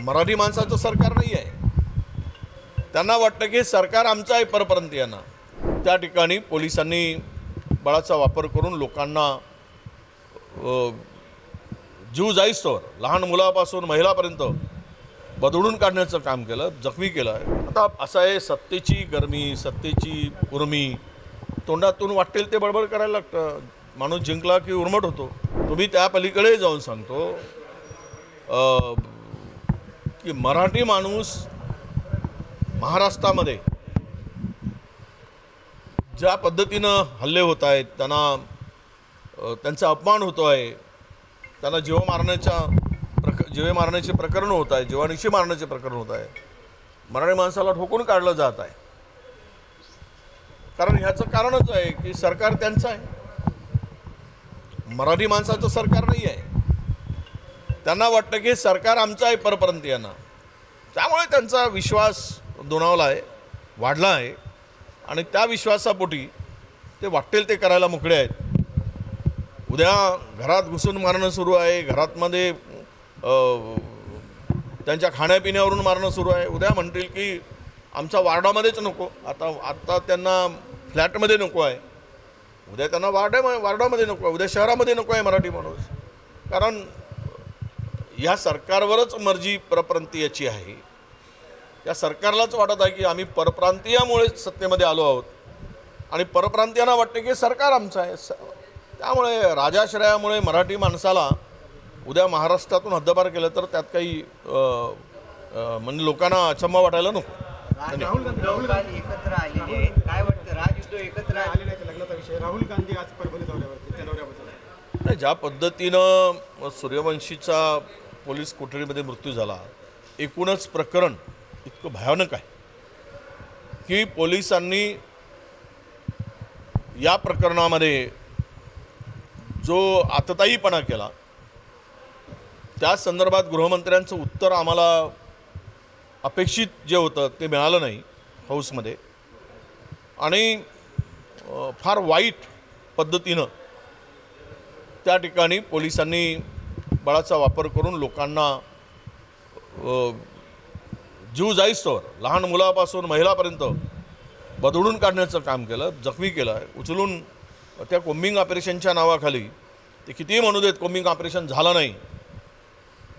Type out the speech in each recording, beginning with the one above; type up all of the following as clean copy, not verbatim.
मराठी माणसाचं सरकार नाही आहे। त्यांना वाटतं की सरकार आमचं आहे परप्रांतीयांना। त्या ठिकाणी पोलिसांनी बळाचा वापर करून लोकांना जीव जाईस्तोवर लहान मुलापासून महिलापर्यंत बदडून काढण्याचं काम केलं, जखमी केलं आहे। आता असं आहे, सत्तेची गरमी, सत्तेची उर्मी, तोंडातून वाटेल ते बडबड करायला लागतं। माणूस जिंकला की उर्मट होतो। तुम्ही त्या पलीकडे जाऊन सांगतो की मराठी माणूस महाराष्ट्रामध्ये ज्या पद्धतीनं हल्ले होत आहेत, त्यांचा अपमान होतो आहे, त्यांना जीव मारण्याचे प्रकरण होत आहे, जीवानिशी मारण्याचे प्रकरण होत आहे, मराठी माणसाला ठोकून काढलं जात आहे। कारण ह्याचं कारणच आहे की सरकार त्यांचं आहे, मराठी माणसाचं सरकार नाही आहे। त्यांना वाटतं की सरकार आमचं आहे परप्रांतीयांना। त्यामुळे त्यांचा विश्वास दुणावला आहे, वाढला आहे आणि त्या विश्वासापोटी ते वाटेल ते करायला मोकळे आहेत। उद्या घरात घुसून मारणं सुरू आहे, घरातमध्ये त्यांच्या खाण्यापिण्यावरून मारणं सुरू आहे। उद्या म्हणतील की आमच्या वार्डामध्येच नको, आता त्यांना फ्लॅटमध्ये नको आहे, उद्या त्यांना वार्डामध्ये नको आहे, उद्या शहरामध्ये नको आहे मराठी माणूस। कारण या सरकारवरच मर्जी परप्रांतीयाची आहे। त्या सरकारलाच वाटत आहे की आम्ही परप्रांतीयामुळे सत्तेमध्ये आलो आहोत आणि परप्रांतीयांना वाटते की सरकार आमचं आहे। त्यामुळे राजाश्रयामुळे मराठी माणसाला उद्या महाराष्ट्रातून हद्दपार केलं तर त्यात काही म्हणजे लोकांना अचंबा वाटायला नको। राहुल गांधी एकत्र आलेले आहेत, काय वाटतं? राजयुद्ध एकत्र आले नाही लग्नाचा विषय राहुल गांधी आज परभणी दौऱ्यावरती नाही, ज्या पद्धतीनं सूर्यवंशीचा पोलीस कोठडीमध्ये मृत्यू झाला, एकूणच प्रकरण इतकं भयानक आहे की पोलिसांनी या प्रकरणामध्ये जो आतताईपणा केला त्या संदर्भात गृहमंत्र्यांचं उत्तर आम्हाला अपेक्षित जे होतं ते मिळालं नाही हाऊसमध्ये आणि फार वाईट पद्धतीनं त्या ठिकाणी पोलिसांनी बळाचा वापर करून लोकांना जीव जाईस्तोवर लहान मुलापासून महिलापर्यंत बदडून काढण्याचं काम केलं, जखमी केलं आहे। उचलून त्या कोम्बिंग ऑपरेशनच्या नावाखाली ते कितीही म्हणू देत, कोम्बिंग ऑपरेशन झालं नाही।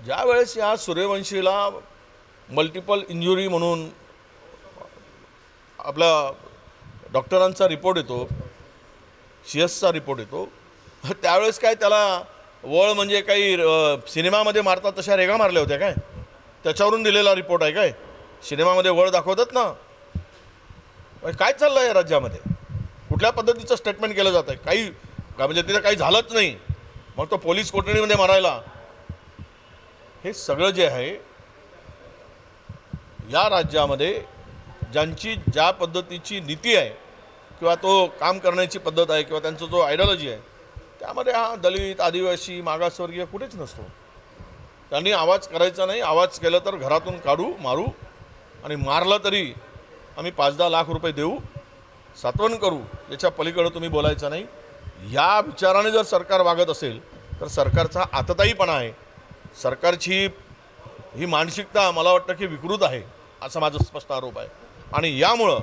ज्यावेळेस या सूर्यवंशीला मल्टिपल इंजुरी म्हणून आपला डॉक्टरांचा रिपोर्ट येतो, CS रिपोर्ट येतो, त्यावेळेस काय त्याला वळ म्हणजे काही सिनेमामध्ये मारतात तशा रेगा मारल्या होत्या काय? त्याच्यावरून दिलेला रिपोर्ट आहे काय? सिनेमामध्ये वळ दाखवतात ना, काय चाललं आहे राज्यामध्ये? कुठल्या पद्धतीचं स्टेटमेंट केलं जातं आहे? काही म्हणजे तिथं काही झालंच नाही, मग तो पोलीस कोठडीमध्ये मारायला, हे सगळं जे आहे या राज्यामध्ये ज्यांची ज्या पद्धतीची नीती आहे किंवा तो काम करण्याची पद्धत आहे किंवा त्यांचा जो आयडिओलॉजी आहे त्यामध्ये हा दलित, आदिवासी, मागासवर्गीय कुठेच नसतो। त्यांनी आवाज करायचा नाही, आवाज केलं तर घरातून काढू, मारू आणि मारलं तरी आम्ही 5-10 लाख रुपये देऊ, सात्वन करू, याच्या पलीकडे तुम्ही बोलायचं नाही। या विचाराने जर सरकार वागत असेल तर सरकारचा आतताईपणा आहे, सरकारची ही मानसिकता मला वाटतं की विकृत आहे, असा माझा स्पष्ट आरोप आहे। आणि यामुळं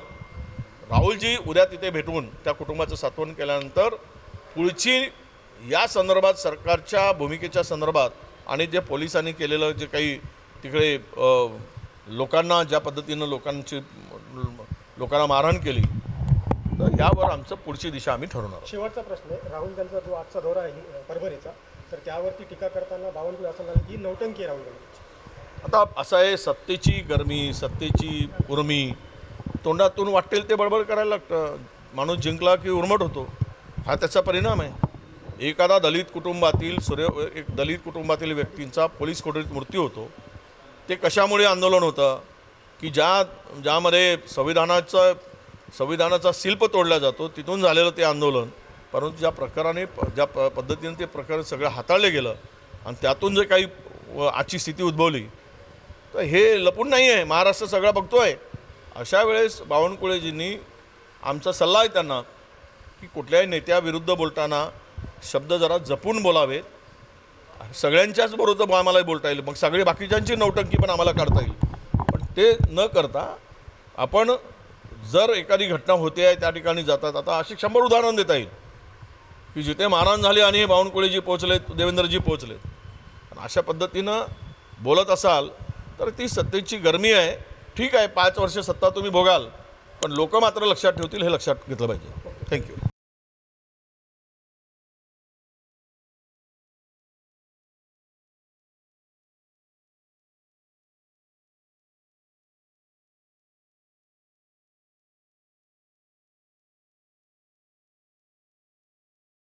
राहुलजी उद्या तिथे भेटून त्या कुटुंबाचं सात्वन केल्यानंतर पुढची या संदर्भात सरकारच्या भूमिकेच्या संदर्भात आणि जे पोलिसांनी केलेलं जे काही तिकडे लोकांना ज्या पद्धतीनं लोकांना मारहाण केली, तर यावर आमचं पुढची दिशा आम्ही ठरवणार। शेवटचा प्रश्न आहे, राहुल गांधीचा जो आजचा दौरा आहे परभणीचा, तर त्यावरती टीका करताना बावनकुळे असं म्हणाले की नौटंकी राहुल गांधी। आता असं आहे, सत्तेची गरमी, सत्तेची उर्मी, तोंडातून वाटेल ते बडबड करायला लागतं। माणूस जिंकला की उर्मट होतो, हा त्याचा परिणाम आहे। एखादा दलित कुटुंबातील व्यक्तींचा पोलीस कोठडीत मृत्यू होतो, ते कशामुळे आंदोलन होतं की ज्यामध्ये संविधानाचा शिल्प तोडला जातो, तिथून झालेलं ते आंदोलन। परंतु ज्या पद्धतीने ते प्रकरण सगळं हाताळलं गेलं आणि त्यातून जे काही आजची स्थिती उद्भवली, तर हे लपून नाही आहे, महाराष्ट्र सगळा बघतो आहे। अशा वेळेस बावनकुळेजींनी आमचा सल्ला आहे त्यांना की कुठल्याही नेत्याविरुद्ध बोलताना शब्द जरा जपून बोलावेत सगळ्यांच्याच बरोबर आम्हाला बोलता येईल, मग सगळे बाकीच्यांची नौटंकी पण आम्हाला काढता येईल. पण ते न करता आपण जर एखादी घटना होते आहे त्या ठिकाणी जातात. आता अशी 100 उदाहरण देता येईल की जिथे मारहाण झाली आणि बावनकुळेजी पोहोचलेत, देवेंद्रजी पोहोचलेत. आणि अशा पद्धतीनं बोलत असाल तर ती सत्तेची गरमी आहे. ठीक आहे, 5 वर्ष सत्ता तुम्ही भोगाल, पण लोक मात्र लक्षात ठेवतील, हे लक्षात घेतलं पाहिजे. थँक्यू.